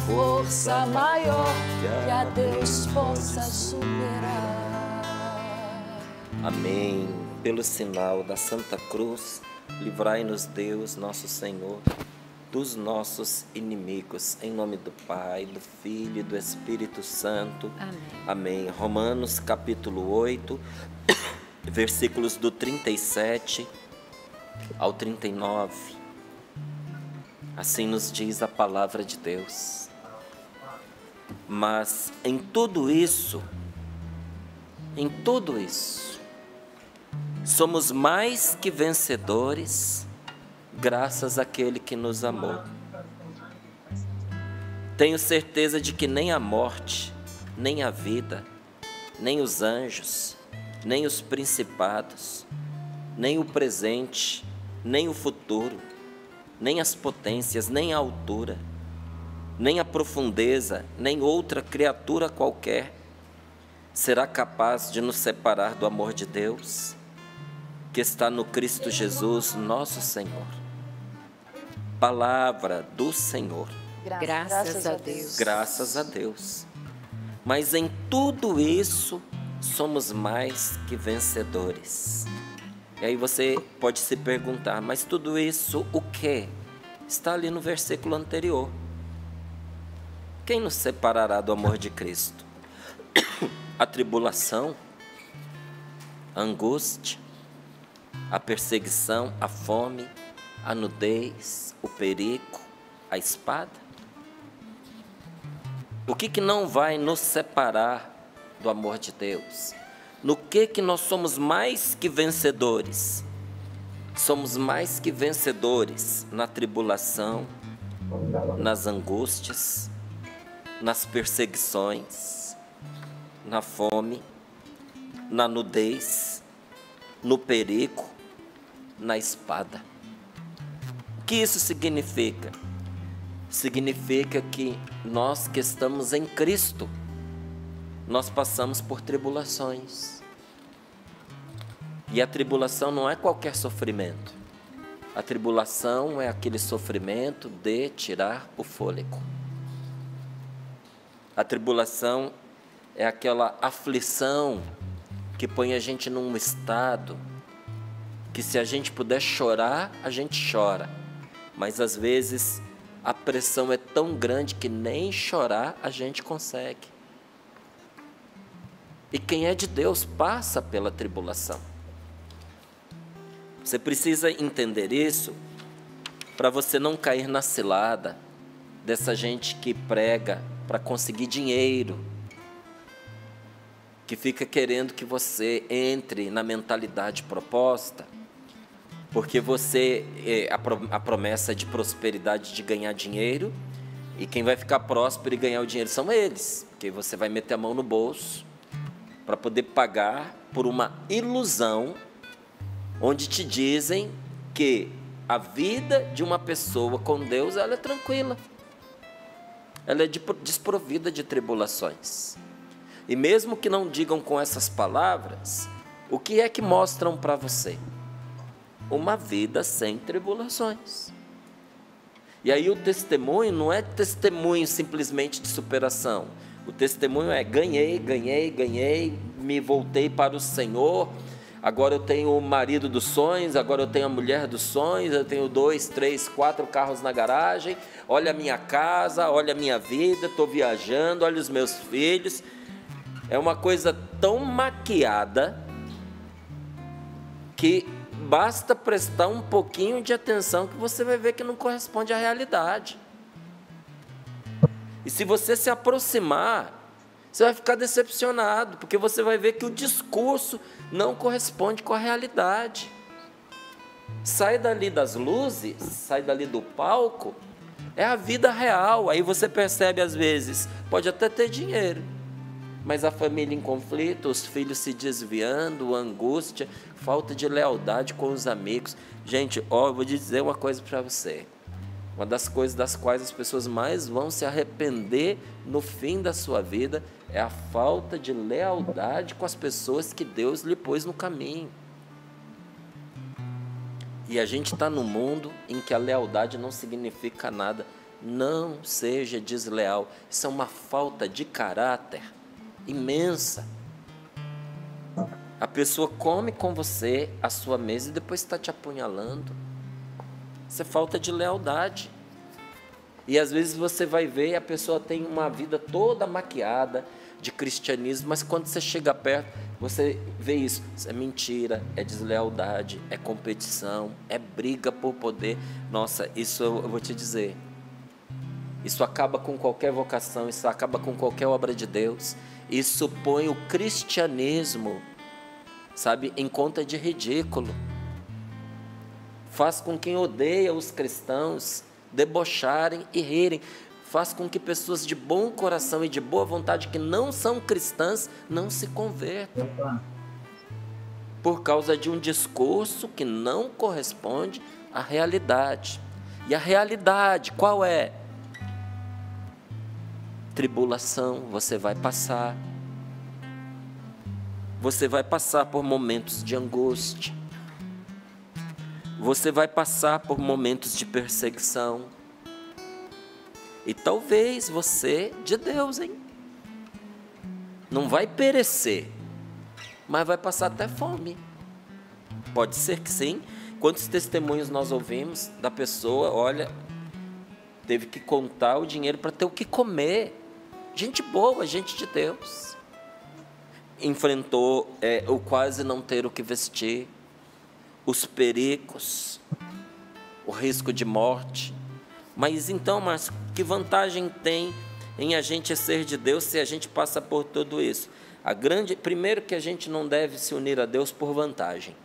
força maior que a Deus possa superar. Amém. Pelo sinal da Santa Cruz, livrai-nos Deus, nosso Senhor, dos nossos inimigos. Em nome do Pai, do Filho e do Espírito Santo. Amém. Amém. Romanos capítulo 8, versículos do 37 ao 39. Assim nos diz a palavra de Deus. Mas em tudo isso, somos mais que vencedores, graças àquele que nos amou. Tenho certeza de que nem a morte, nem a vida, nem os anjos, nem os principados, nem o presente, nem o futuro, nem as potências, nem a altura, nem a profundeza, nem outra criatura qualquer será capaz de nos separar do amor de Deus, que está no Cristo Jesus, nosso Senhor. Palavra do Senhor. Graças a Deus. Graças a Deus. Mas em tudo isso, somos mais que vencedores. E aí você pode se perguntar, mas tudo isso o quê? Está ali no versículo anterior. Quem nos separará do amor de Cristo? A tribulação, a angústia, a perseguição, a fome, a nudez, o perigo, a espada? O que não vai nos separar do amor de Deus? No que nós somos mais que vencedores? Somos mais que vencedores na tribulação, nas angústias, nas perseguições, na fome, na nudez, no perigo, na espada. O que isso significa? Significa que nós que estamos em Cristo, nós passamos por tribulações. E a tribulação não é qualquer sofrimento. A tribulação é aquele sofrimento de tirar o fôlego. A tribulação é aquela aflição que põe a gente num estado que, se a gente puder chorar, a gente chora. Mas às vezes a pressão é tão grande que nem chorar a gente consegue. E quem é de Deus passa pela tribulação. Você precisa entender isso para você não cair na cilada dessa gente que prega para conseguir dinheiro, que fica querendo que você entre na mentalidade proposta, porque a promessa de prosperidade, de ganhar dinheiro, e quem vai ficar próspero e ganhar o dinheiro são eles, porque você vai meter a mão no bolso para poder pagar por uma ilusão, onde te dizem que a vida de uma pessoa com Deus, ela é tranquila, ela é desprovida de tribulações. E mesmo que não digam com essas palavras, o que é que mostram para você? Uma vida sem tribulações. E aí o testemunho não é testemunho simplesmente de superação. O testemunho é ganhei, me voltei para o Senhor, agora eu tenho o marido dos sonhos, agora eu tenho a mulher dos sonhos, eu tenho 2, 3, 4 carros na garagem, olha a minha casa, olha a minha vida, estou viajando, olha os meus filhos. É uma coisa tão maquiada que basta prestar um pouquinho de atenção que você vai ver que não corresponde à realidade. E se você se aproximar, você vai ficar decepcionado, porque você vai ver que o discurso não corresponde com a realidade. Sai dali das luzes, sai dali do palco, é a vida real. Aí você percebe, às vezes, pode até ter dinheiro, mas a família em conflito, os filhos se desviando, angústia, falta de lealdade com os amigos. Gente, eu vou dizer uma coisa para você. Uma das coisas das quais as pessoas mais vão se arrepender no fim da sua vida é a falta de lealdade com as pessoas que Deus lhe pôs no caminho. E a gente está num mundo em que a lealdade não significa nada. Não seja desleal. Isso é uma falta de caráter imensa. A pessoa come com você a sua mesa e depois está te apunhalando. Isso é falta de lealdade. E às vezes você vai ver e a pessoa tem uma vida toda maquiada de cristianismo, mas quando você chega perto, você vê isso. Isso é mentira, é deslealdade, é competição, é briga por poder. Nossa, isso eu vou te dizer. Isso acaba com qualquer vocação, isso acaba com qualquer obra de Deus. Isso põe o cristianismo, sabe, em conta de ridículo. Faz com quem odeia os cristãos debocharem e rirem. Faz com que pessoas de bom coração e de boa vontade que não são cristãs não se convertam. Por causa de um discurso que não corresponde à realidade. E a realidade qual é? Tribulação, você vai passar. Você vai passar por momentos de angústia. Você vai passar por momentos de perseguição. E talvez você, de Deus, hein? Não vai perecer, mas vai passar até fome. Pode ser que sim. Quantos testemunhos nós ouvimos da pessoa, olha, teve que contar o dinheiro para ter o que comer. Gente boa, gente de Deus. Enfrentou o quase não ter o que vestir, os perigos, o risco de morte. Mas então, Márcio, que vantagem tem em a gente ser de Deus se a gente passa por tudo isso? Primeiro que a gente não deve se unir a Deus por vantagem,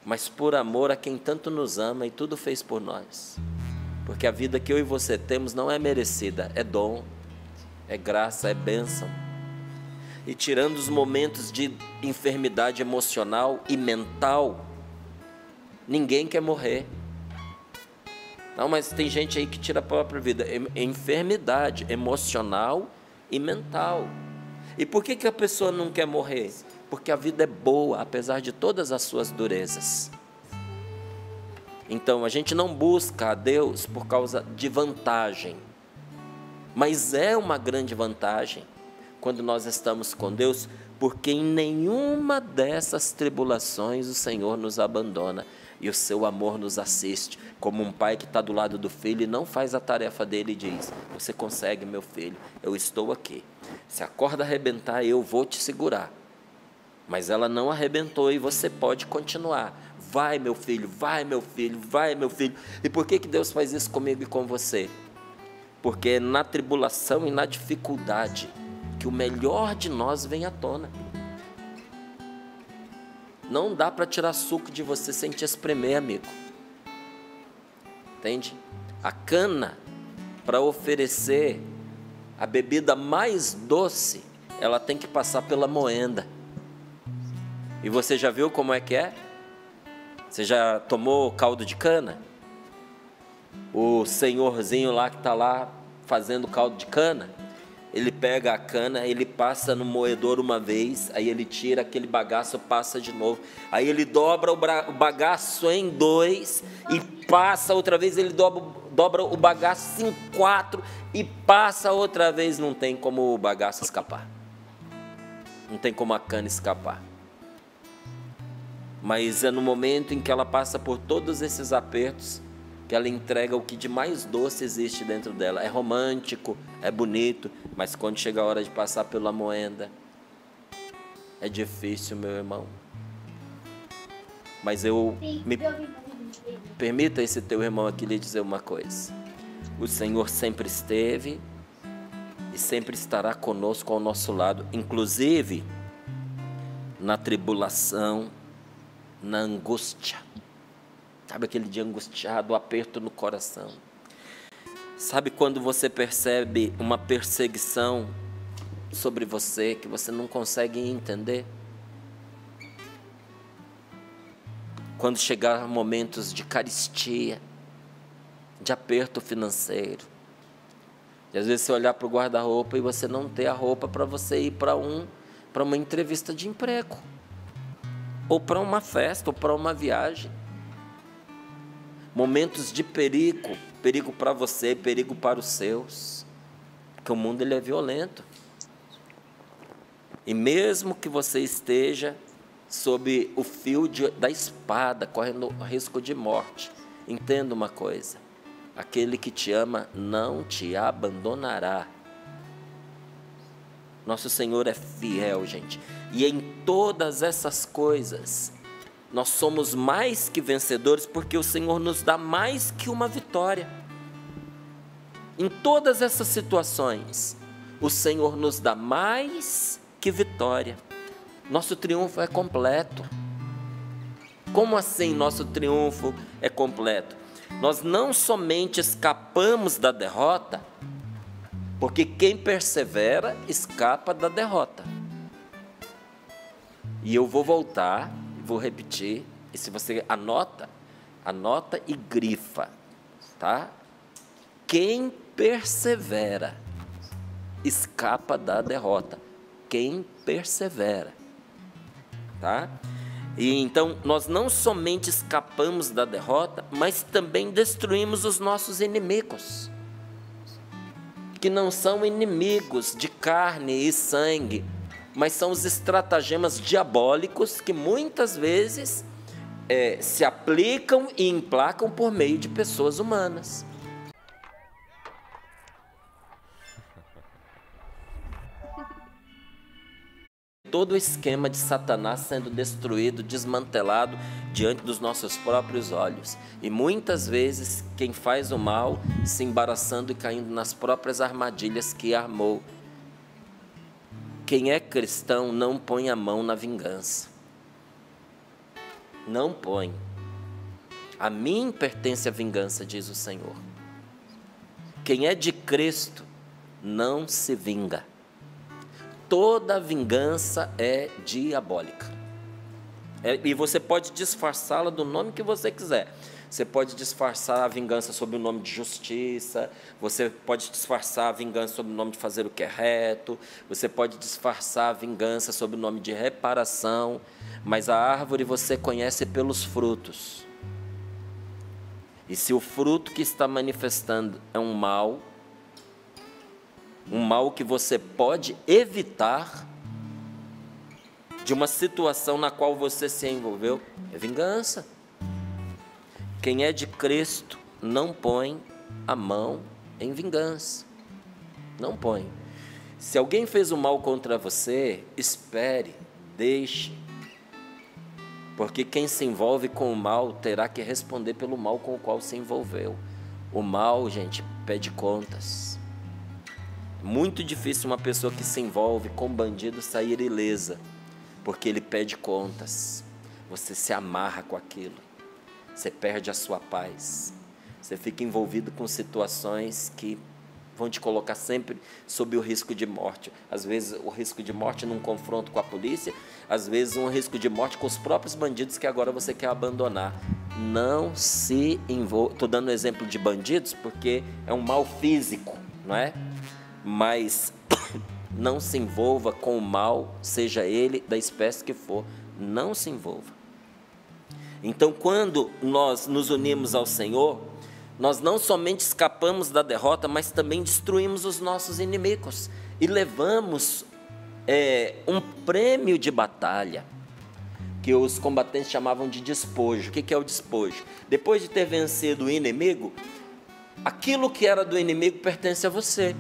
mas por amor a quem tanto nos ama e tudo fez por nós. Porque a vida que eu e você temos não é merecida, é dom, é graça, é bênção. E tirando os momentos de enfermidade emocional e mental, ninguém quer morrer. Não, mas tem gente aí que tira a própria vida. É enfermidade emocional e mental. E por que a pessoa não quer morrer? Porque a vida é boa, apesar de todas as suas durezas. Então, a gente não busca a Deus por causa de vantagem. Mas é uma grande vantagem quando nós estamos com Deus, porque em nenhuma dessas tribulações o Senhor nos abandona. E o seu amor nos assiste, como um pai que está do lado do filho e não faz a tarefa dele e diz: você consegue, meu filho, eu estou aqui. Se a corda arrebentar, eu vou te segurar. Mas ela não arrebentou e você pode continuar. Vai, meu filho, vai, meu filho, vai, meu filho. E por que Deus faz isso comigo e com você? Porque é na tribulação e na dificuldade que o melhor de nós vem à tona. Não dá para tirar suco de você sem te espremer, amigo. Entende? A cana, para oferecer a bebida mais doce, ela tem que passar pela moenda. E você já viu como é que é? Você já tomou caldo de cana? O senhorzinho lá que está lá fazendo caldo de cana, ele pega a cana, ele passa no moedor uma vez, aí ele tira aquele bagaço, passa de novo, aí ele dobra o bagaço em 2 e passa outra vez, ele dobra o bagaço em 4 e passa outra vez. Não tem como o bagaço escapar, não tem como a cana escapar. Mas é no momento em que ela passa por todos esses apertos que ela entrega o que de mais doce existe dentro dela. É romântico, é bonito, mas quando chega a hora de passar pela moenda, é difícil, meu irmão. Mas permita esse teu irmão aqui lhe dizer uma coisa. O Senhor sempre esteve e sempre estará conosco ao nosso lado, inclusive na tribulação, na angústia. Sabe aquele dia angustiado, o aperto no coração? Sabe quando você percebe uma perseguição sobre você que você não consegue entender? Quando chegar momentos de carestia, de aperto financeiro. E às vezes você olhar para o guarda-roupa e você não ter a roupa para você ir para uma entrevista de emprego, ou para uma festa, ou para uma viagem. momentos de perigo, perigo para você, perigo para os seus, porque o mundo ele é violento. E mesmo que você esteja sob o fio da espada, correndo risco de morte, entenda uma coisa: aquele que te ama não te abandonará. Nosso Senhor é fiel, gente. E em todas essas coisas, nós somos mais que vencedores, porque o Senhor nos dá mais que uma vitória. Em todas essas situações, o Senhor nos dá mais que vitória. Nosso triunfo é completo. Como assim nosso triunfo é completo? Nós não somente escapamos da derrota, porque quem persevera escapa da derrota. E eu vou voltar, vou repetir, e se você anota e grifa, tá? Quem persevera escapa da derrota. Quem persevera, tá? E então nós não somente escapamos da derrota, mas também destruímos os nossos inimigos, que não são inimigos de carne e sangue, mas são os estratagemas diabólicos que muitas vezes se aplicam e emplacam por meio de pessoas humanas. Todo o esquema de Satanás sendo destruído, desmantelado diante dos nossos próprios olhos. E muitas vezes quem faz o mal se embaraçando e caindo nas próprias armadilhas que armou. Quem é cristão não põe a mão na vingança. Não põe. A mim pertence a vingança, diz o Senhor. Quem é de Cristo não se vinga. Toda vingança é diabólica. E você pode disfarçá-la do nome que você quiser. Você pode disfarçar a vingança sob o nome de justiça, você pode disfarçar a vingança sob o nome de fazer o que é reto, você pode disfarçar a vingança sob o nome de reparação, mas a árvore você conhece pelos frutos. E se o fruto que está manifestando é um mal que você pode evitar de uma situação na qual você se envolveu, é vingança. Quem é de Cristo não põe a mão em vingança. Não põe. Se alguém fez o mal contra você, espere, deixe. Porque quem se envolve com o mal terá que responder pelo mal com o qual se envolveu. O mal, gente, pede contas. Muito difícil uma pessoa que se envolve com bandido sair ilesa, porque ele pede contas. Você se amarra com aquilo, você perde a sua paz, você fica envolvido com situações que vão te colocar sempre sob o risco de morte. Às vezes o risco de morte num confronto com a polícia, às vezes um risco de morte com os próprios bandidos que agora você quer abandonar. Não se envolva. Estou dando exemplo de bandidos porque é um mal físico, não é? Mas não se envolva com o mal, seja ele da espécie que for, não se envolva. Então, quando nós nos unimos ao Senhor, nós não somente escapamos da derrota, mas também destruímos os nossos inimigos e levamos um prêmio de batalha, que os combatentes chamavam de despojo. O que é o despojo? Depois de ter vencido o inimigo, aquilo que era do inimigo pertence a você.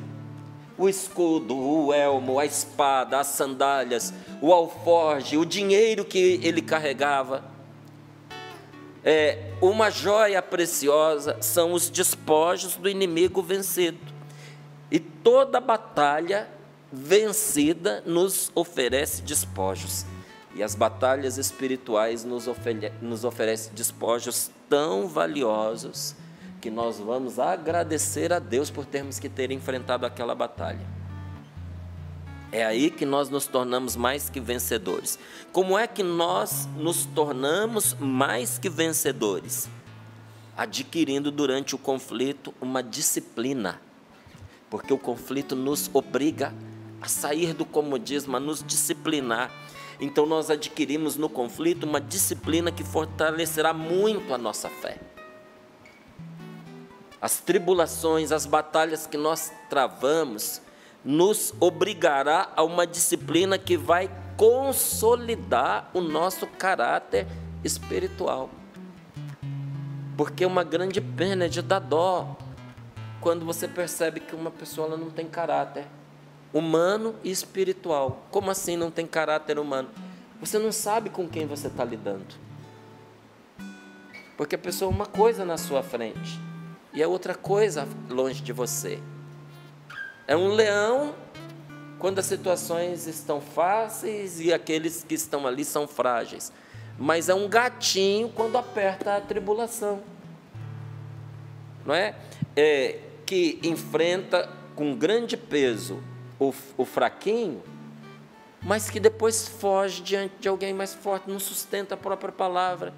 O escudo, o elmo, a espada, as sandálias, o alforje, o dinheiro que ele carregava, uma joia preciosa, são os despojos do inimigo vencido. E toda batalha vencida nos oferece despojos. E as batalhas espirituais nos oferecem despojos tão valiosos que nós vamos agradecer a Deus por termos que ter enfrentado aquela batalha. É aí que nós nos tornamos mais que vencedores. Como é que nós nos tornamos mais que vencedores? Adquirindo durante o conflito uma disciplina, porque o conflito nos obriga a sair do comodismo, a nos disciplinar. Então nós adquirimos no conflito uma disciplina que fortalecerá muito a nossa fé. As tribulações, as batalhas que nós travamos, nos obrigará a uma disciplina que vai consolidar o nosso caráter espiritual. Porque uma grande pena é de dar dó quando você percebe que uma pessoa ela não tem caráter humano e espiritual. Como assim não tem caráter humano? Você não sabe com quem você está lidando. Porque a pessoa é uma coisa na sua frente e é outra coisa longe de você. É um leão quando as situações estão fáceis e aqueles que estão ali são frágeis. Mas é um gatinho quando aperta a tribulação. Não é? Que enfrenta com grande peso o fraquinho, mas que depois foge diante de alguém mais forte, não sustenta a própria palavra,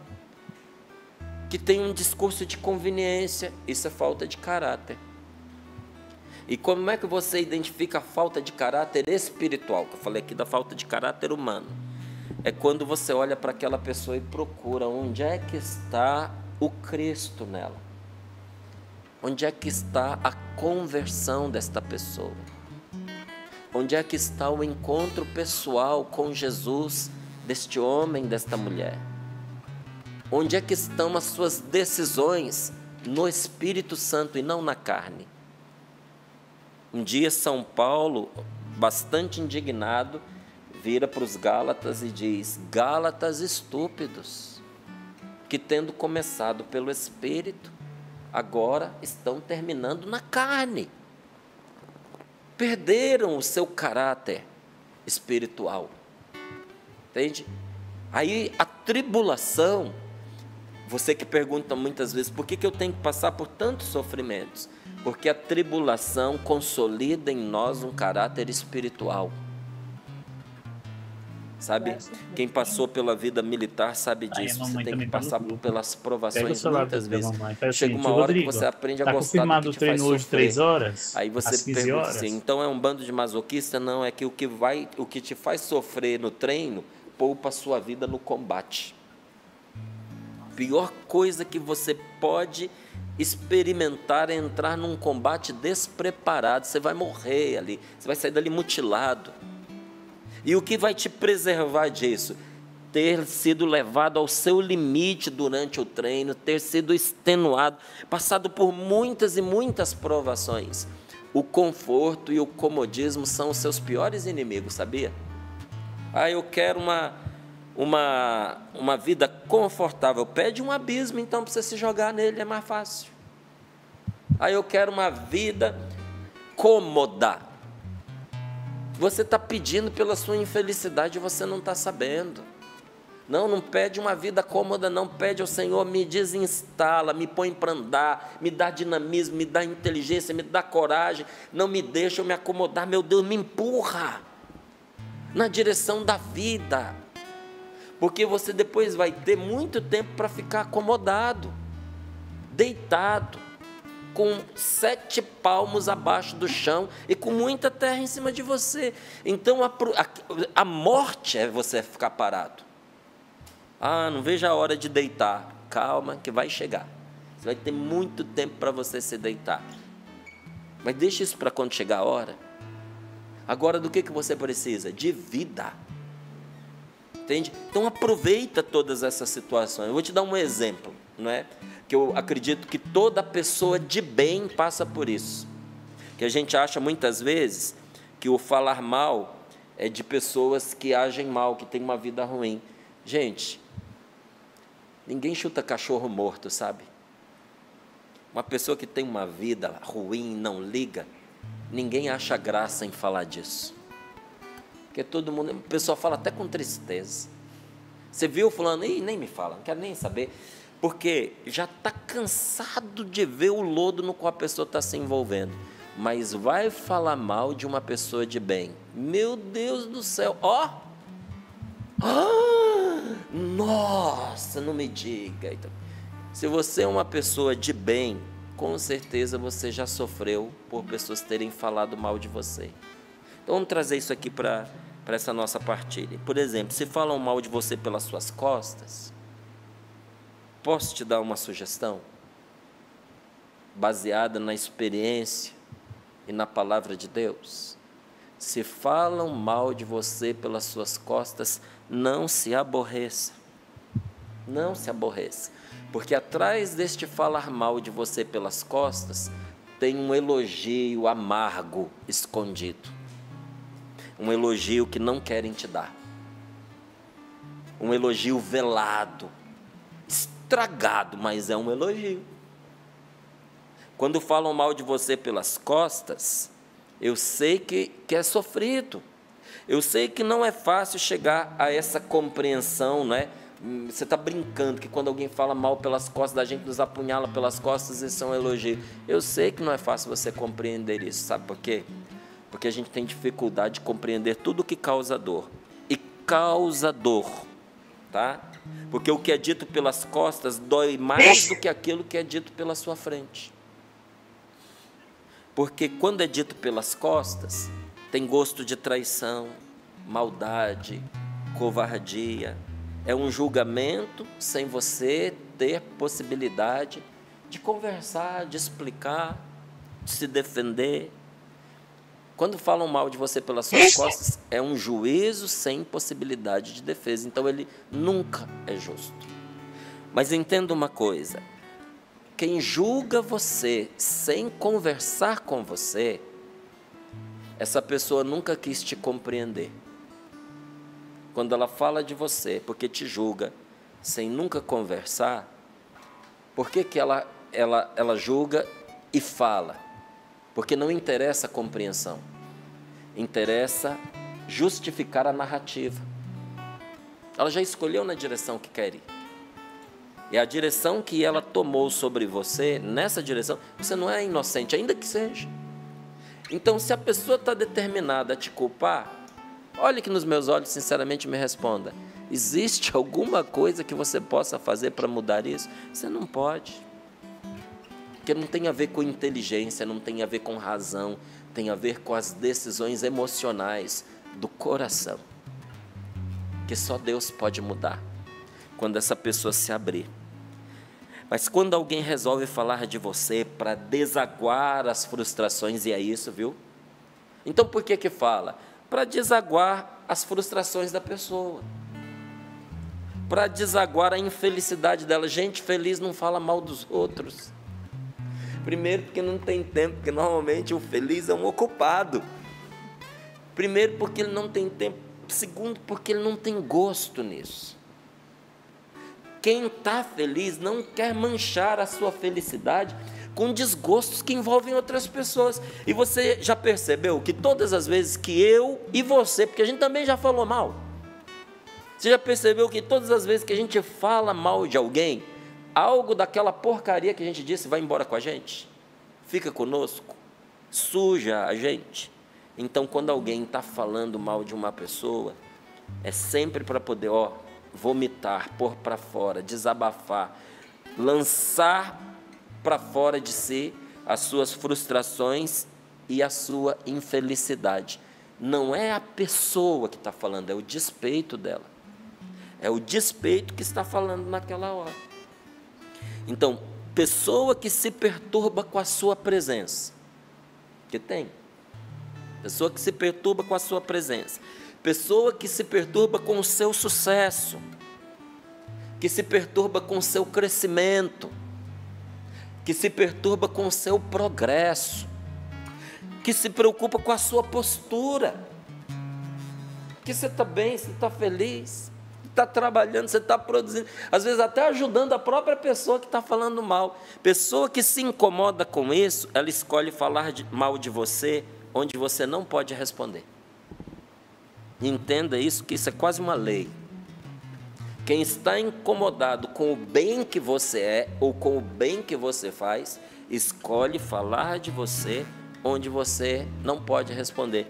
que tem um discurso de conveniência. Isso é falta de caráter. E como é que você identifica a falta de caráter espiritual? Que eu falei aqui da falta de caráter humano. É quando você olha para aquela pessoa e procura onde é que está o Cristo nela. Onde é que está a conversão desta pessoa? Onde é que está o encontro pessoal com Jesus deste homem, desta mulher? Onde é que estão as suas decisões no Espírito Santo e não na carne? Um dia São Paulo, bastante indignado, vira para os Gálatas e diz: Gálatas estúpidos, que tendo começado pelo Espírito, agora estão terminando na carne. Perderam o seu caráter espiritual. Entende? Aí a tribulação, você que pergunta muitas vezes, por que eu tenho que passar por tantos sofrimentos? Porque a tribulação consolida em nós um caráter espiritual. Sabe? Quem passou pela vida militar sabe disso. Você tem que passar pelas provações muitas vezes. Chega uma hora que você aprende a gostar do que te faz sofrer. 3 horas, aí você pergunta assim, então é um bando de masoquista? Não, é que o que te faz sofrer no treino, poupa a sua vida no combate. Pior coisa que você pode experimentar é entrar num combate despreparado. Você vai morrer ali, você vai sair dali mutilado. E o que vai te preservar disso? Ter sido levado ao seu limite durante o treino, ter sido extenuado, passado por muitas e muitas provações. O conforto e o comodismo são os seus piores inimigos, sabia? Eu quero uma vida confortável. Pede um abismo, então, para você se jogar nele, é mais fácil. Eu quero uma vida cômoda. Você está pedindo pela sua infelicidade e você não está sabendo. Não pede uma vida cômoda, não. Pede ao Senhor, me desinstala, me põe para andar, me dá dinamismo, me dá inteligência, me dá coragem, não me deixa eu me acomodar, meu Deus, me empurra na direção da vida, porque você depois vai ter muito tempo para ficar acomodado, deitado, com 7 palmos abaixo do chão e com muita terra em cima de você. Então a morte é você ficar parado. Não vejo a hora de deitar. Calma que vai chegar. Você vai ter muito tempo para você se deitar. Mas deixa isso para quando chegar a hora. Agora do que você precisa? De vida. Entende? Então aproveita todas essas situações. Eu vou te dar um exemplo, não é? Que eu acredito que toda pessoa de bem passa por isso. Que a gente acha muitas vezes que o falar mal é de pessoas que agem mal, que têm uma vida ruim. Gente, ninguém chuta cachorro morto, sabe? Uma pessoa que tem uma vida ruim, não liga, ninguém acha graça em falar disso. Porque todo mundo, o pessoal fala até com tristeza. Você viu fulano? Nem me fala, não quero nem saber. Porque já está cansado de ver o lodo no qual a pessoa está se envolvendo. Mas vai falar mal de uma pessoa de bem. Meu Deus do céu, nossa, não me diga. Então, se você é uma pessoa de bem, com certeza você já sofreu por pessoas terem falado mal de você. Então vamos trazer isso aqui para essa nossa partilha. Por exemplo, se falam mal de você pelas suas costas, posso te dar uma sugestão? baseada na experiência e na palavra de Deus. Se falam mal de você pelas suas costas, não se aborreça. Não se aborreça. Porque atrás deste falar mal de você pelas costas, tem um elogio amargo escondido. Um elogio que não querem te dar. Um elogio velado, estragado, mas é um elogio. Quando falam mal de você pelas costas, eu sei que é sofrido. Eu sei que não é fácil chegar a essa compreensão, né? Você está brincando que quando alguém fala mal pelas costas da gente, nos apunhala pelas costas, isso é um elogio. Eu sei que não é fácil você compreender isso, sabe por quê? Porque a gente tem dificuldade de compreender tudo que causa dor. E causa dor, tá? Porque o que é dito pelas costas dói mais do que aquilo que é dito pela sua frente. Porque quando é dito pelas costas, tem gosto de traição, maldade, covardia. É um julgamento sem você ter possibilidade de conversar, de explicar, de se defender. Quando falam mal de você pelas suas costas, é um juízo sem possibilidade de defesa. Então, ele nunca é justo. Mas entenda uma coisa. Quem julga você sem conversar com você, essa pessoa nunca quis te compreender. Quando ela fala de você, porque te julga, sem nunca conversar, por que ela julga e fala? Porque não interessa a compreensão, interessa justificar a narrativa. Ela já escolheu na direção que quer ir. E a direção que ela tomou sobre você, nessa direção, você não é inocente, ainda que seja. Então, se a pessoa está determinada a te culpar, olhe que nos meus olhos, sinceramente, me responda. Existe alguma coisa que você possa fazer para mudar isso? Você não pode. Porque não tem a ver com inteligência, não tem a ver com razão, tem a ver com as decisões emocionais do coração. Que só Deus pode mudar, quando essa pessoa se abrir. Mas quando alguém resolve falar de você para desaguar as frustrações, e é isso, viu? Então, por que fala? Para desaguar as frustrações da pessoa, para desaguar a infelicidade dela. Gente feliz não fala mal dos outros. Primeiro, porque não tem tempo, porque normalmente o feliz é um ocupado. Primeiro, porque ele não tem tempo. Segundo, porque ele não tem gosto nisso. Quem está feliz não quer manchar a sua felicidade com desgostos que envolvem outras pessoas. E você já percebeu que todas as vezes que eu e você, porque a gente também já falou mal, você já percebeu que todas as vezes que a gente fala mal de alguém, algo daquela porcaria que a gente disse vai embora com a gente, fica conosco, suja a gente. Então, quando alguém está falando mal de uma pessoa, é sempre para poder, vomitar, pôr para fora, desabafar, lançar para fora de si as suas frustrações e a sua infelicidade. Não é a pessoa que está falando, é o despeito dela. É o despeito que está falando naquela hora. Então, pessoa que se perturba com a sua presença, que tem. Pessoa que se perturba com a sua presença. Pessoa que se perturba com o seu sucesso, que se perturba com o seu crescimento, que se perturba com o seu progresso, que se preocupa com a sua postura, que você está bem, você está feliz, está trabalhando, você está produzindo, às vezes até ajudando a própria pessoa que está falando mal. Pessoa que se incomoda com isso, ela escolhe falar mal de você, onde você não pode responder. Entenda isso, que isso é quase uma lei. Quem está incomodado com o bem que você é ou com o bem que você faz, escolhe falar de você onde você não pode responder.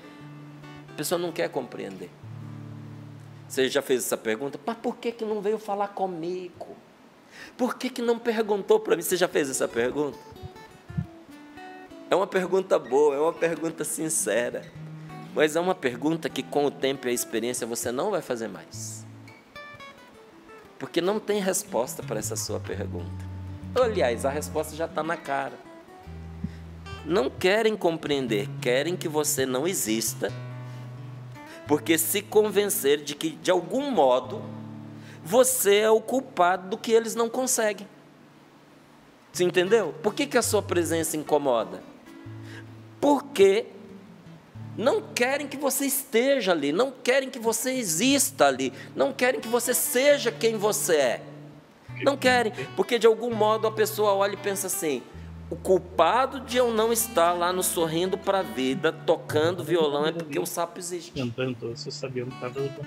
A pessoa não quer compreender. Você já fez essa pergunta? Mas por que não veio falar comigo? Por que não perguntou para mim? Você já fez essa pergunta? É uma pergunta boa, é uma pergunta sincera. Mas é uma pergunta que com o tempo e a experiência você não vai fazer mais. Porque não tem resposta para essa sua pergunta. Aliás, a resposta já está na cara. não querem compreender, querem que você não exista, porque se convencer de que, de algum modo, você é o culpado do que eles não conseguem. Você entendeu? Por que a sua presença incomoda? Porque não querem que você esteja ali, não querem que você exista ali, não querem que você seja quem você é. Não querem, porque de algum modo a pessoa olha e pensa assim: o culpado de eu não estar lá no Sorrindo para a Vida, tocando violão, é porque o sapo existe.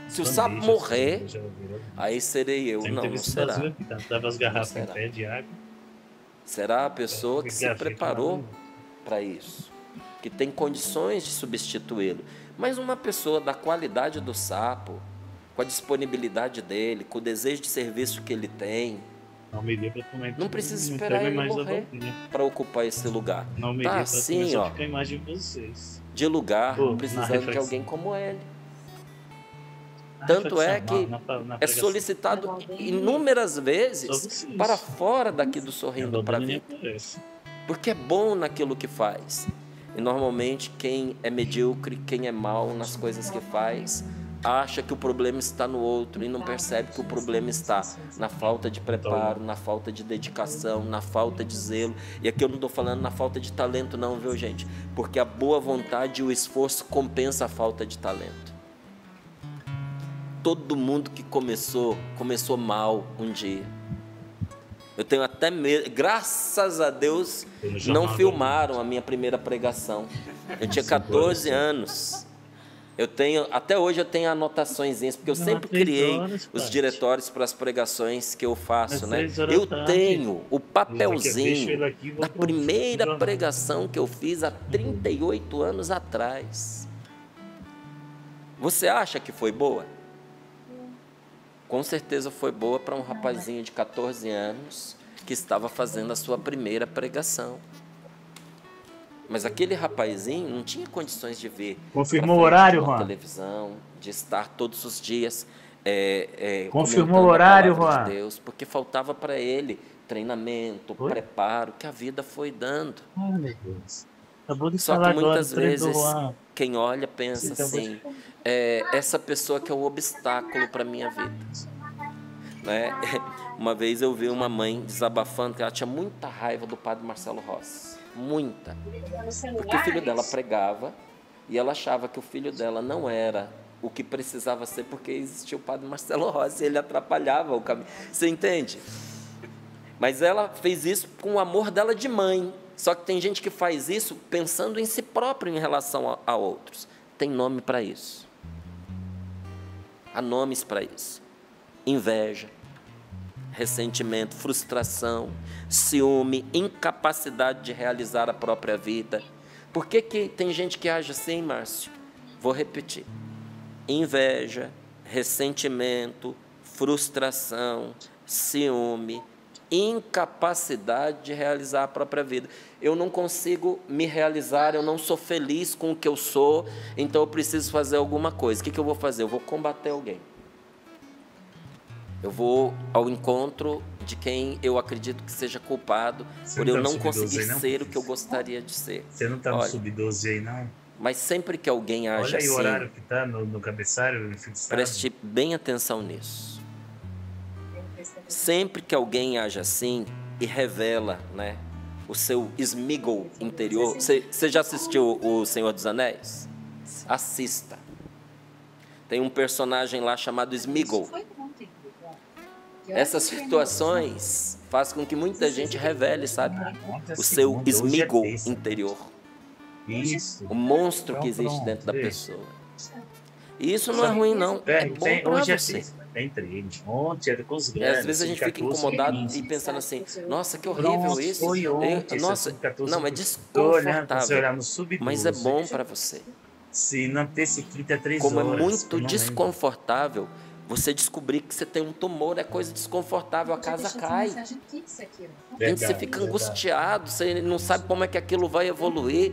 Se o sapo morrer, aí serei eu. Não, não será. Será a pessoa que se preparou para isso, que tem condições de substituí-lo. Mas uma pessoa da qualidade do sapo, com a disponibilidade dele, com o desejo de serviço que ele tem, não precisa esperar ele morrer para ocupar esse lugar. Tá assim, ó, de lugar, precisando de alguém como ele. Tanto é que é solicitado inúmeras vezes para fora daqui do Sorrindo para a Vida, porque é bom naquilo que faz. E normalmente quem é medíocre, quem é mau nas coisas que faz, acha que o problema está no outro e não percebe que o problema está na falta de preparo, na falta de dedicação, na falta de zelo. E aqui eu não estou falando na falta de talento não, viu, gente? Porque a boa vontade e o esforço compensa a falta de talento. Todo mundo que começou mal um dia. Eu tenho até medo, graças a Deus, não filmaram a minha primeira pregação. Eu tinha 14 anos. Até hoje eu tenho anotaçõezinhas, porque eu sempre criei os diretórios para as pregações que eu faço, né? Eu tenho o papelzinho da primeira pregação que eu fiz há 38 anos atrás. Você acha que foi boa? Com certeza foi boa para um rapazinho de 14 anos que estava fazendo a sua primeira pregação. Mas aquele rapazinho não tinha condições de ver. Confirmou o horário, Juan? Televisão, de estar todos os dias confirmou o horário, Juan? De Deus, porque faltava para ele treinamento, preparo que a vida foi dando. Ai, meu Deus. Acabou de Só falar que muitas agora, vezes quem olha pensa Você assim: essa pessoa que é o obstáculo para a minha vida. Né? Uma vez eu vi uma mãe desabafando que ela tinha muita raiva do padre Marcelo Rossi. Muita. Porque o filho dela pregava e ela achava que o filho dela não era o que precisava ser porque existia o padre Marcelo Rossi e ele atrapalhava o caminho. Você entende? Mas ela fez isso com o amor dela de mãe. Só que tem gente que faz isso pensando em si próprio em relação a outros. Tem nome para isso. Há nomes para isso. Inveja, ressentimento, frustração, ciúme, incapacidade de realizar a própria vida. Por que tem gente que age assim, Márcio? Vou repetir. Inveja, ressentimento, frustração, ciúme, incapacidade de realizar a própria vida. Eu não consigo me realizar, eu não sou feliz com o que eu sou, então eu preciso fazer alguma coisa. O que eu vou fazer? Eu vou combater alguém. Eu vou ao encontro de quem eu acredito que seja culpado por eu não conseguir ser o que eu gostaria de ser. Você não está no sub-12 aí, não? Mas sempre que alguém age assim... Olha aí o horário que está no cabeçalho. Preste bem atenção nisso. Sempre que alguém age assim e revela, né, o seu Sméagol interior... Você já assistiu O Senhor dos Anéis? Assista. Tem um personagem lá chamado Sméagol. Essas situações fazem com que muita gente revele, sabe, o seu Sméagol interior. O monstro que existe dentro da pessoa. E isso não é ruim, não. É bom para você. Às vezes a gente fica incomodado e pensando assim: nossa, que horrível isso. Nossa, não, é desconfortável. Mas é bom para você. Como é muito desconfortável você descobrir que você tem um tumor, é coisa desconfortável, a casa cai. Você fica angustiado, você não sabe como é que aquilo vai evoluir.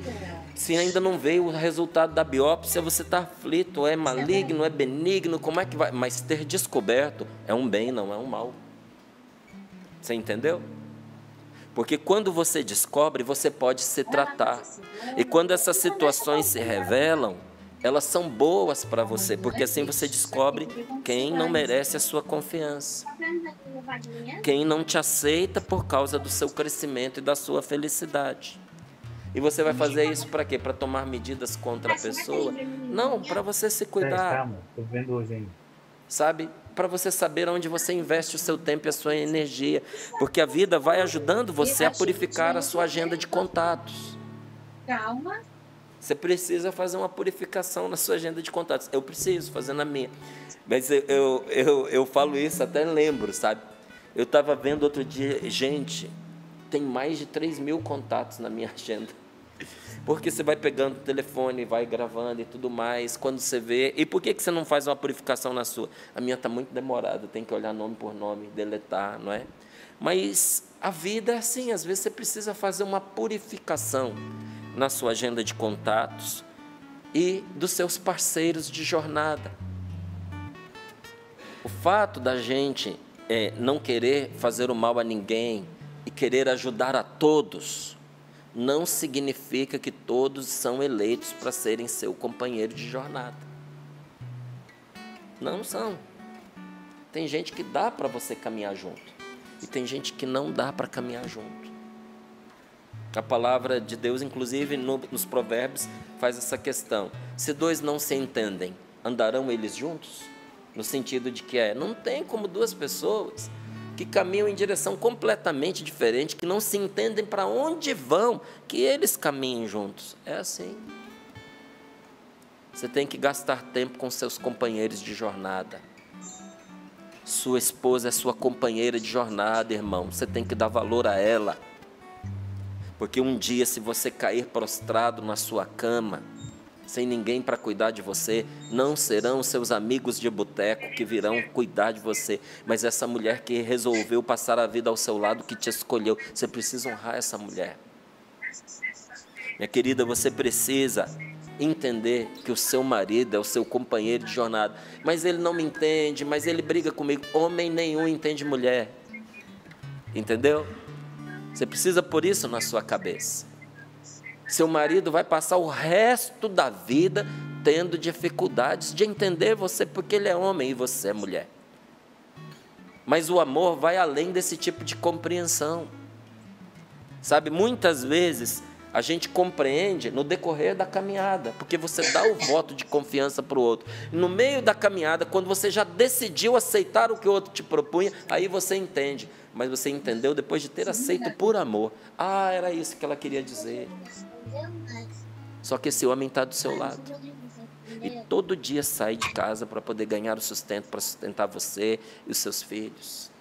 Se ainda não veio o resultado da biópsia, você está aflito, é maligno, é benigno, como é que vai? Mas ter descoberto é um bem, não é um mal. Você entendeu? Porque quando você descobre, você pode se tratar. E quando essas situações se revelam, elas são boas para você, porque assim você descobre quem não merece a sua confiança, quem não te aceita por causa do seu crescimento e da sua felicidade. E você vai fazer isso para quê? Para tomar medidas contra a pessoa? Não, para você se cuidar. Calma, tô vendo hoje ainda. Sabe? Para você saber onde você investe o seu tempo e a sua energia. Porque a vida vai ajudando você a purificar a sua agenda de contatos. Calma. Você precisa fazer uma purificação na sua agenda de contatos. Eu preciso fazer na minha. Mas eu falo isso, até lembro, sabe? Eu estava vendo outro dia, gente, tem mais de 3.000 contatos na minha agenda. Porque você vai pegando o telefone, vai gravando e tudo mais, quando você vê... E por que você não faz uma purificação na sua? A minha está muito demorada, tem que olhar nome por nome, deletar, não é? Mas a vida é assim, às vezes você precisa fazer uma purificação na sua agenda de contatos e dos seus parceiros de jornada. O fato da gente não querer fazer o mal a ninguém e querer ajudar a todos, não significa que todos são eleitos para serem seu companheiro de jornada. Não são. Tem gente que dá para você caminhar junto e tem gente que não dá para caminhar junto. A palavra de Deus, inclusive, nos provérbios, faz essa questão. Se dois não se entendem, andarão eles juntos? No sentido de que não tem como duas pessoas que caminham em direção completamente diferente, que não se entendem para onde vão, que eles caminhem juntos. É assim. Você tem que gastar tempo com seus companheiros de jornada. Sua esposa é sua companheira de jornada, irmão. Você tem que dar valor a ela. Porque um dia, se você cair prostrado na sua cama, sem ninguém para cuidar de você, não serão seus amigos de boteco que virão cuidar de você, mas essa mulher que resolveu passar a vida ao seu lado, que te escolheu. Você precisa honrar essa mulher. Minha querida, você precisa entender que o seu marido é o seu companheiro de jornada. Mas ele não me entende, mas ele briga comigo. Homem nenhum entende mulher. Entendeu? Você precisa pôr isso na sua cabeça. Seu marido vai passar o resto da vida tendo dificuldades de entender você, porque ele é homem e você é mulher. Mas o amor vai além desse tipo de compreensão. Sabe, muitas vezes a gente compreende no decorrer da caminhada, porque você dá o voto de confiança para o outro. No meio da caminhada, quando você já decidiu aceitar o que o outro te propunha, aí você entende. Mas você entendeu depois de ter aceito por amor. Ah, era isso que ela queria dizer. Só que esse homem está do seu lado. E todo dia sai de casa para poder ganhar o sustento, para sustentar você e os seus filhos.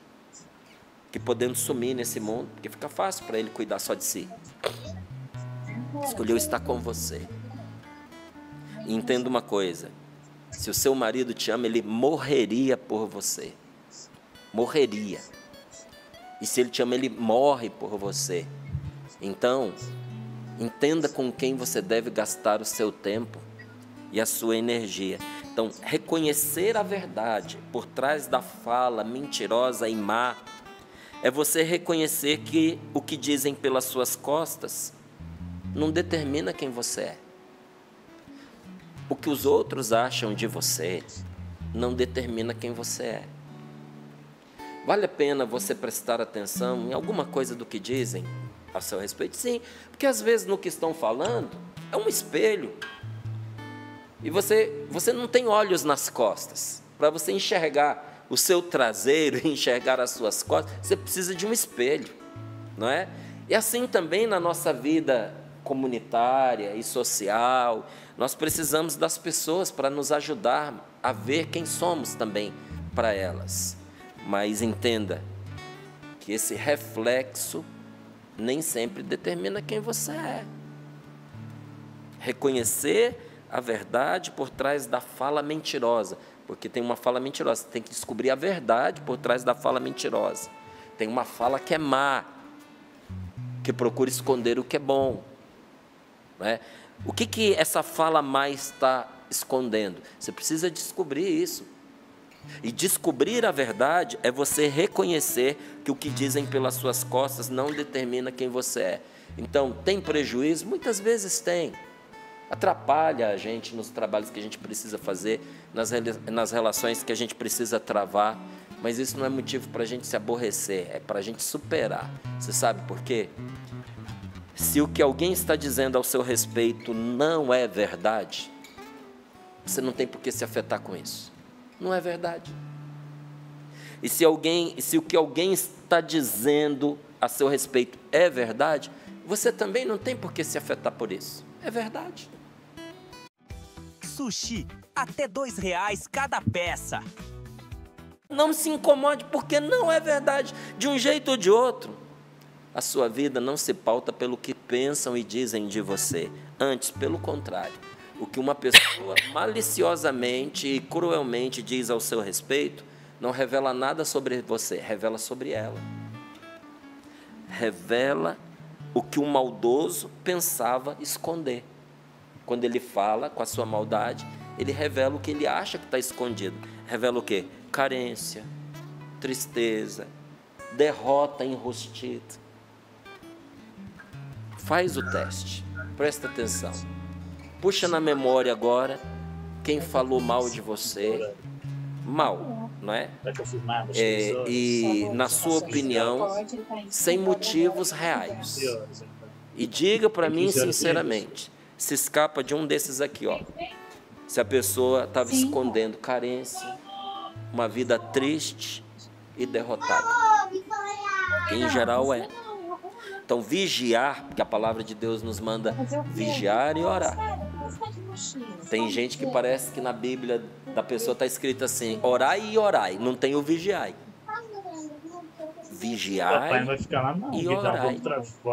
Que podendo sumir nesse mundo, porque fica fácil para ele cuidar só de si. Escolheu estar com você. E entenda uma coisa. Se o seu marido te ama, ele morreria por você. Morreria. E se ele te ama, ele morre por você. Então, entenda com quem você deve gastar o seu tempo e a sua energia. Então, reconhecer a verdade por trás da fala mentirosa e má é você reconhecer que o que dizem pelas suas costas não determina quem você é. O que os outros acham de você não determina quem você é. Vale a pena você prestar atenção em alguma coisa do que dizem a seu respeito? Sim, porque às vezes no que estão falando é um espelho. E você não tem olhos nas costas. Para você enxergar o seu traseiro e enxergar as suas costas, você precisa de um espelho, não é? E assim também na nossa vida comunitária e social, nós precisamos das pessoas para nos ajudar a ver quem somos também para elas. Mas entenda que esse reflexo nem sempre determina quem você é. Reconhecer a verdade por trás da fala mentirosa, porque tem uma fala mentirosa, você tem que descobrir a verdade por trás da fala mentirosa. Tem uma fala que é má, que procura esconder o que é bom, não é? O que essa fala má está escondendo? Você precisa descobrir isso. E descobrir a verdade é você reconhecer que o que dizem pelas suas costas não determina quem você é. Então, tem prejuízo? Muitas vezes tem. Atrapalha a gente nos trabalhos que a gente precisa fazer, nas relações que a gente precisa travar, mas isso não é motivo para a gente se aborrecer, é para a gente superar. Você sabe por quê? Se o que alguém está dizendo ao seu respeito não é verdade, você não tem por que se afetar com isso. Não é verdade. E se o que alguém está dizendo a seu respeito é verdade, você também não tem por que se afetar por isso. É verdade. Sushi, até R$2 cada peça. Não se incomode, porque não é verdade, de um jeito ou de outro. A sua vida não se pauta pelo que pensam e dizem de você. Antes, pelo contrário. O que uma pessoa maliciosamente e cruelmente diz ao seu respeito não revela nada sobre você, revela sobre ela. Revela o que o maldoso pensava esconder. Quando ele fala com a sua maldade, ele revela o que ele acha que está escondido. Revela o quê? Carência, tristeza, derrota enrustida. Faz o teste, presta atenção. Puxa na memória agora quem falou mal de você. Mal, não é? E, na sua opinião, sem motivos reais. E diga para mim sinceramente, se escapa de um desses aqui, ó. Se a pessoa estava escondendo carência, uma vida triste e derrotada. Em geral é. Então, vigiar, porque a palavra de Deus nos manda vigiar e orar. Tem gente que parece que na Bíblia da pessoa está escrito assim, orai e orai, não tem o vigiai. Vigiai e orai.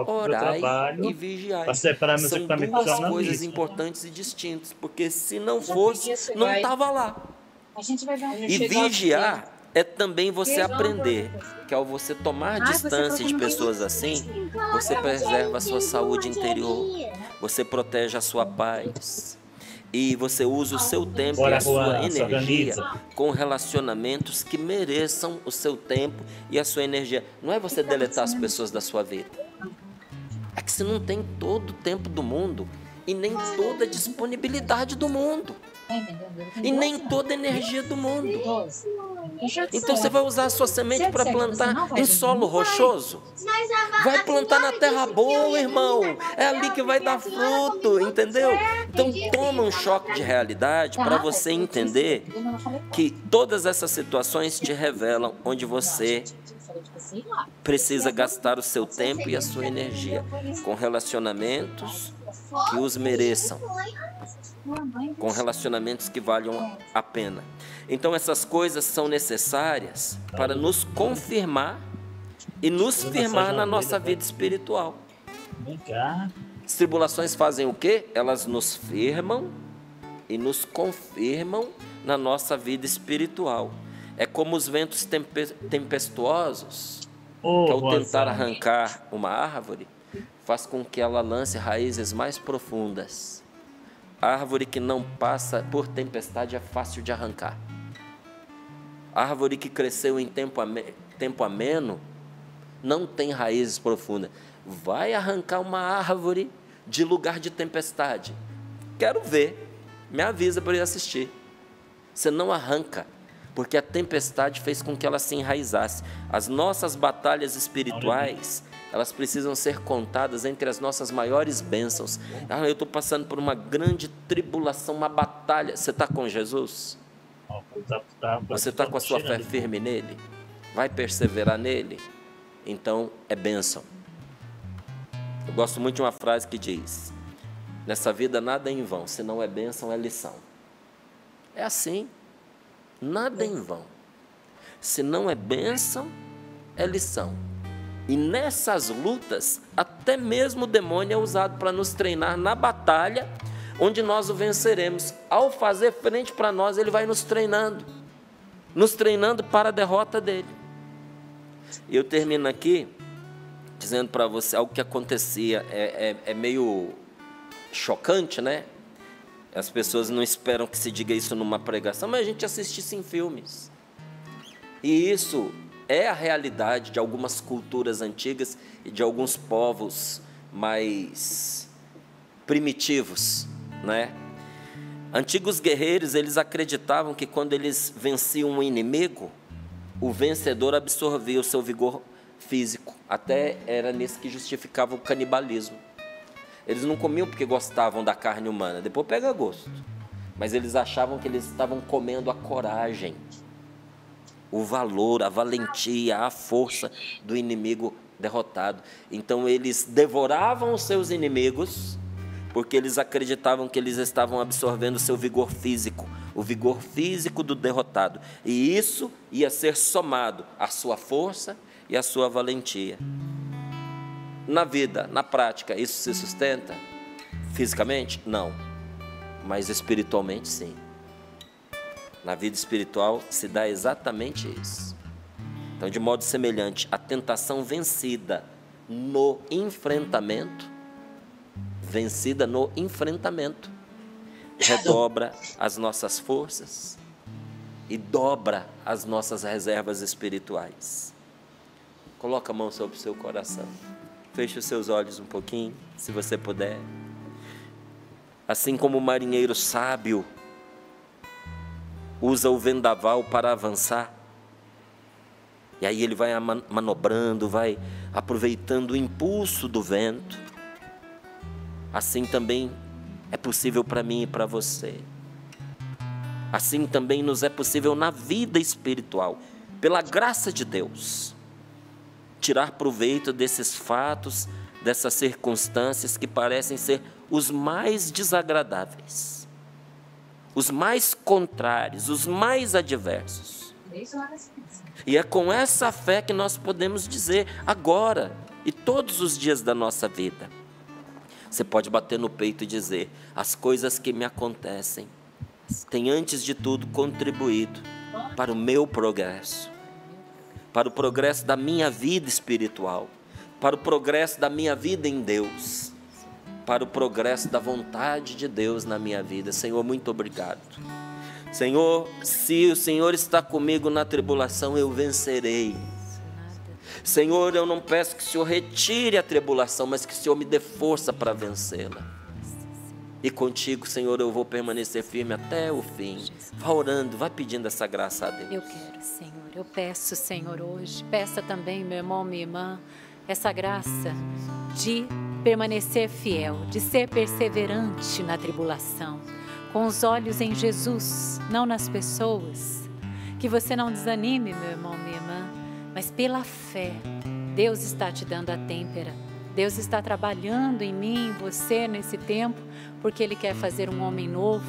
Orai e vigiai. São duas coisas importantes e distintas, porque se não fosse, não estava lá. E vigiar é também você aprender que ao você tomar distância de pessoas assim, você preserva a sua saúde interior, você protege a sua paz e você usa o seu tempo e a sua energia com relacionamentos que mereçam o seu tempo e a sua energia. Não é você deletar as pessoas da sua vida. É que você não tem todo o tempo do mundo e nem toda a disponibilidade do mundo. E nem toda a energia do mundo. Então você vai usar a sua semente para plantar em solo rochoso? Vai plantar na terra boa, irmão. É ali que vai dar fruto, entendeu? Então toma um choque de realidade para você entender que todas essas situações te revelam onde você precisa gastar o seu tempo e a sua energia com relacionamentos que os mereçam, com relacionamentos que valham a pena. Então essas coisas são necessárias para nos confirmar e nos firmar na nossa vida espiritual. As tribulações fazem o quê? Elas nos firmam e nos confirmam na nossa vida espiritual. É como os ventos tempestuosos, que ao tentar arrancar uma árvore, faz com que ela lance raízes mais profundas. A árvore que não passa por tempestade é fácil de arrancar. A árvore que cresceu em tempo ameno não tem raízes profundas. Vai arrancar uma árvore de lugar de tempestade. Quero ver. Me avisa para eu ir assistir. Você não arranca, porque a tempestade fez com que ela se enraizasse. As nossas batalhas espirituais, elas precisam ser contadas entre as nossas maiores bênçãos. Eu estou passando por uma grande tribulação, uma batalha. Você está com Jesus? Você está com a sua fé firme nele? Vai perseverar nele? Então é bênção. Eu gosto muito de uma frase que diz: nessa vida nada é em vão, se não é bênção é lição. É assim, nada é em vão. Se não é bênção, é lição. E nessas lutas, até mesmo o demônio é usado para nos treinar na batalha, onde nós o venceremos. Ao fazer frente para nós, ele vai nos treinando para a derrota dele. E eu termino aqui dizendo para você algo que acontecia, é meio chocante, né? As pessoas não esperam que se diga isso numa pregação, mas a gente assiste isso em filmes. E isso é a realidade de algumas culturas antigas e de alguns povos mais primitivos, né? Antigos guerreiros, eles acreditavam que quando eles venciam um inimigo, o vencedor absorvia o seu vigor físico. Até era nisso que justificava o canibalismo. Eles não comiam porque gostavam da carne humana, depois pega gosto. Mas eles achavam que eles estavam comendo a coragem, o valor, a valentia, a força do inimigo derrotado. Então eles devoravam os seus inimigos, porque eles acreditavam que eles estavam absorvendo o seu vigor físico, o vigor físico do derrotado. E isso ia ser somado à sua força e à sua valentia. Na vida, na prática, isso se sustenta? Fisicamente? Não. Mas espiritualmente, sim. Na vida espiritual se dá exatamente isso. Então, de modo semelhante, a tentação vencida no enfrentamento, redobra as nossas forças e dobra as nossas reservas espirituais. Coloca a mão sobre o seu coração. Feche os seus olhos um pouquinho, se você puder. Assim como o marinheiro sábio usa o vendaval para avançar, e aí ele vai manobrando, vai aproveitando o impulso do vento, assim também é possível para mim e para você. Assim também nos é possível na vida espiritual, pela graça de Deus, tirar proveito desses fatos, dessas circunstâncias que parecem ser os mais desagradáveis, os mais contrários, os mais adversos. E é com essa fé que nós podemos dizer agora e todos os dias da nossa vida. Você pode bater no peito e dizer: as coisas que me acontecem têm antes de tudo contribuído para o meu progresso, para o progresso da minha vida espiritual, para o progresso da minha vida em Deus, para o progresso da vontade de Deus na minha vida. Senhor, muito obrigado. Senhor, se o Senhor está comigo na tribulação, eu vencerei. Senhor, eu não peço que o Senhor retire a tribulação, mas que o Senhor me dê força para vencê-la. E contigo, Senhor, eu vou permanecer firme até o fim. Vá orando, vá pedindo essa graça a Deus. Eu quero, Senhor. Eu peço, Senhor, hoje. Peça também, meu irmão, minha irmã, essa graça de permanecer fiel, de ser perseverante na tribulação, com os olhos em Jesus, não nas pessoas. Que você não desanime, meu irmão, minha irmã, mas pela fé, Deus está te dando a têmpera. Deus está trabalhando em mim, em você, nesse tempo, porque Ele quer fazer um homem novo,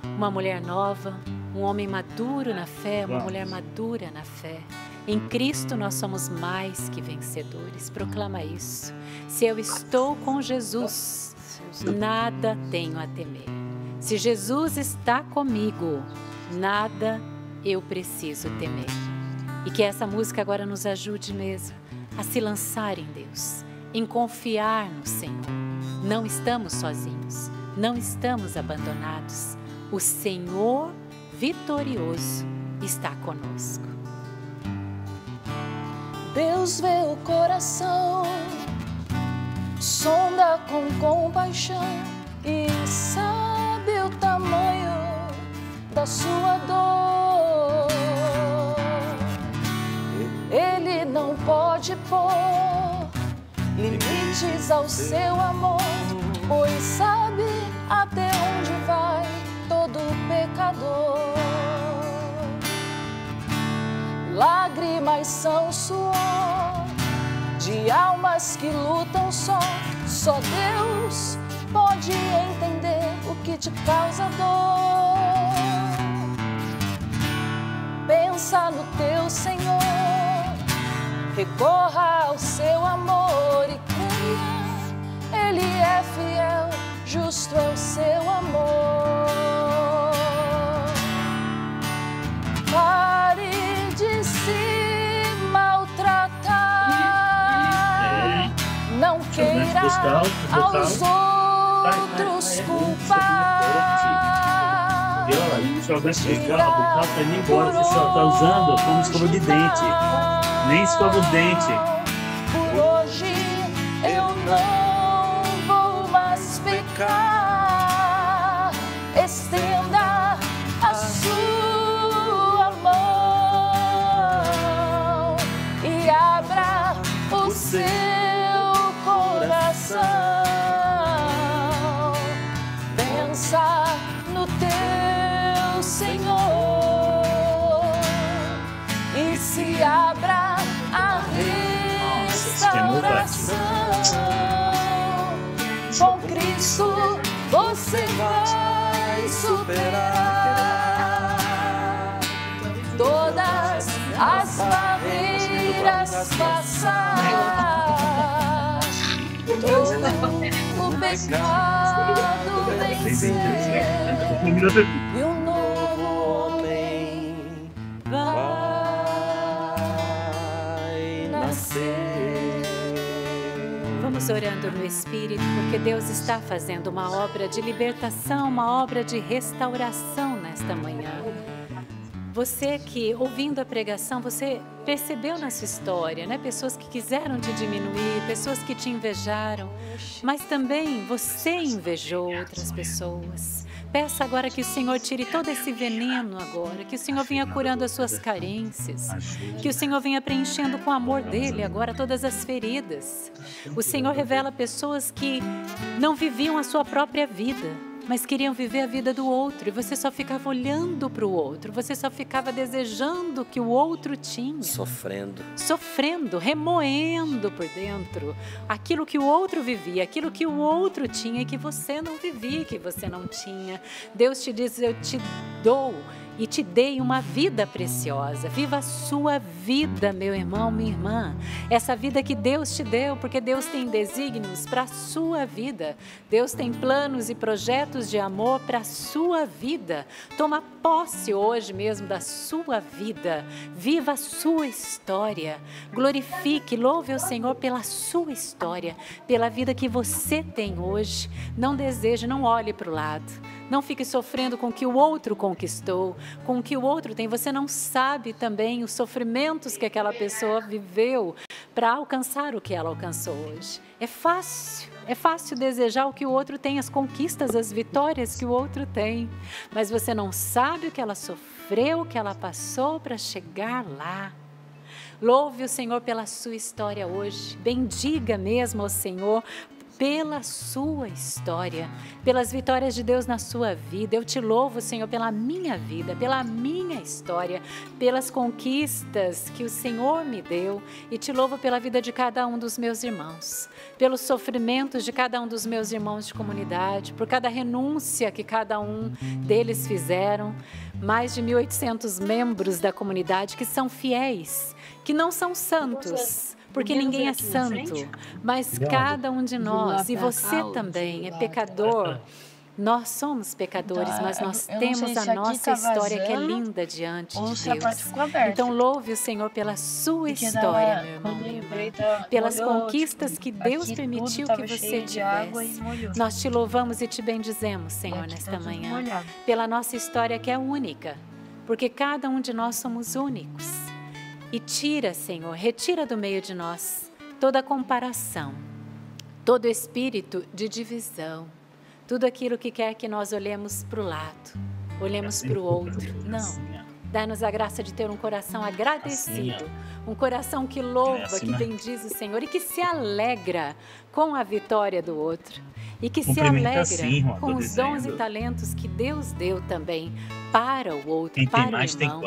uma mulher nova, um homem maduro na fé, uma mulher madura na fé. Em Cristo nós somos mais que vencedores. Proclama isso. Se eu estou com Jesus, nada tenho a temer. Se Jesus está comigo, nada eu preciso temer. E que essa música agora nos ajude mesmo a se lançar em Deus, em confiar no Senhor. Não estamos sozinhos, não estamos abandonados. O Senhor vitorioso está conosco. Deus vê o coração, sonda com compaixão e sabe o tamanho da sua dor. Ele não pode pôr limites ao seu amor, pois sabe até onde vai todo pecador. Lágrimas são suor de almas que lutam só. Só Deus pode entender o que te causa dor. Pensa no teu Senhor, recorra ao seu amor e creia, Ele é fiel, justo é o seu amor. Pare de se maltratar, não queira aos outros culpar. Viola, a gente só vai chegar, o carro tá indo embora. Você só tá usando como escova de dente. Nem escova os dentes. Por hoje eu não vou mais pecar. Estenda a sua mão e abra o seu coração. Pensa no teu Senhor e se abra a restauração. Com Cristo você vai superar todas as barreiras, passar todo o pecado vencer e um novo homem vai nascer. Vamos orando no Espírito, porque Deus está fazendo uma obra de libertação, uma obra de restauração nesta manhã. Você que, ouvindo a pregação, você percebeu na sua história, né? Pessoas que quiseram te diminuir, pessoas que te invejaram, mas também você invejou outras pessoas. Peça agora que o Senhor tire todo esse veneno agora, que o Senhor venha curando as suas carências, que o Senhor venha preenchendo com o amor dEle agora todas as feridas. O Senhor revela pessoas que não viviam a sua própria vida, mas queriam viver a vida do outro, e você só ficava olhando para o outro, você só ficava desejando que o outro tinha. Sofrendo, remoendo por dentro aquilo que o outro vivia, aquilo que o outro tinha e que você não vivia, que você não tinha. Deus te diz, eu te dou e te dei uma vida preciosa. Viva a sua vida, meu irmão, minha irmã. Essa vida que Deus te deu, porque Deus tem desígnios para a sua vida. Deus tem planos e projetos de amor para a sua vida. Toma posse hoje mesmo da sua vida. Viva a sua história. Glorifique, louve o Senhor pela sua história, pela vida que você tem hoje. Não deseje, não olhe para o lado. Não fique sofrendo com o que o outro conquistou, com o que o outro tem. Você não sabe também os sofrimentos que aquela pessoa viveu para alcançar o que ela alcançou hoje. É fácil desejar o que o outro tem, as conquistas, as vitórias que o outro tem. Mas você não sabe o que ela sofreu, o que ela passou para chegar lá. Louve o Senhor pela sua história hoje. Bendiga mesmo ao Senhor pela sua história, pelas vitórias de Deus na sua vida. Eu te louvo, Senhor, pela minha vida, pela minha história, pelas conquistas que o Senhor me deu, e te louvo pela vida de cada um dos meus irmãos, pelos sofrimentos de cada um dos meus irmãos de comunidade, por cada renúncia que cada um deles fizeram. Mais de 1.800 membros da comunidade que são fiéis, que não são santos, porque ninguém é santo, mas cada um de nós, e você também, é pecador. Nós somos pecadores, mas nós temos a nossa história que é linda diante de Deus. Então louve o Senhor pela sua história, meu irmão, minha irmã, pelas conquistas que Deus permitiu que você tivesse. Nós te louvamos e te bendizemos, Senhor, nesta manhã, pela nossa história que é única, porque cada um de nós somos únicos. E tira, Senhor, retira do meio de nós toda comparação, todo espírito de divisão, tudo aquilo que quer que nós olhemos para o lado, olhemos para o outro. Não, dá-nos a graça de ter um coração agradecido, um coração que louva, que bendiz o Senhor e que se alegra com a vitória do outro. E que se alegra com os dons e talentos que Deus deu também para o outro, para o irmão.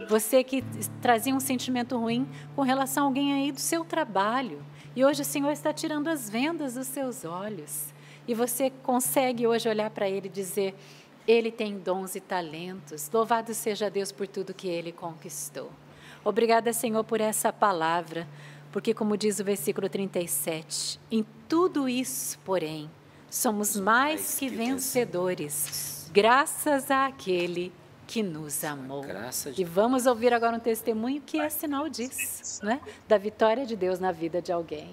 Você que trazia um sentimento ruim com relação a alguém aí do seu trabalho. E hoje o Senhor está tirando as vendas dos seus olhos. E você consegue hoje olhar para Ele e dizer, Ele tem dons e talentos. Louvado seja Deus por tudo que Ele conquistou. Obrigada, Senhor, por essa palavra. Porque, como diz o versículo 37, em tudo isso, porém, somos mais que vencedores, graças àquele que nos amou. E vamos ouvir agora um testemunho que é sinal disso, né? Da vitória de Deus na vida de alguém.